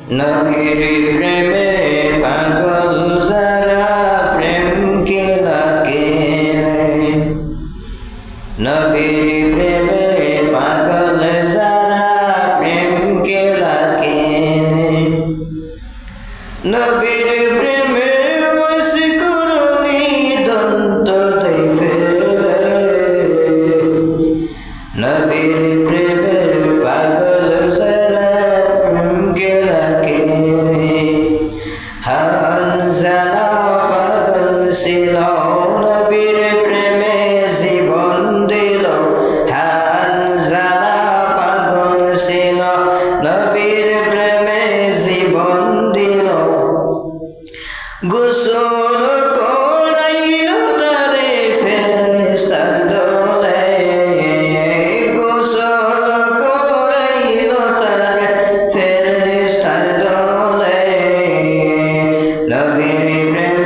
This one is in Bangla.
নবীর প্রেমে পাগল যারা প্রেম খেলা খেলে, নবীর প্রেমে পাগল যারা প্রেম খেলা খেলে, নবীর প্রেমে ওয়াসকুরনি দন্ত দেই ফেলে, নবীর প্রেমের পাগল যারা প্রেম খেলা খেলে। হানজালা পাগল ছিল নবীর প্রেমে জীবন দিল, হানজালা পাগল ছিল নবীর প্রেমে জীবন দিল। গোসল করাইল তারে ফেরেশতার দলে, গোসল করাইল তারে ফেরেশতার দলে, নবীর প্রেমে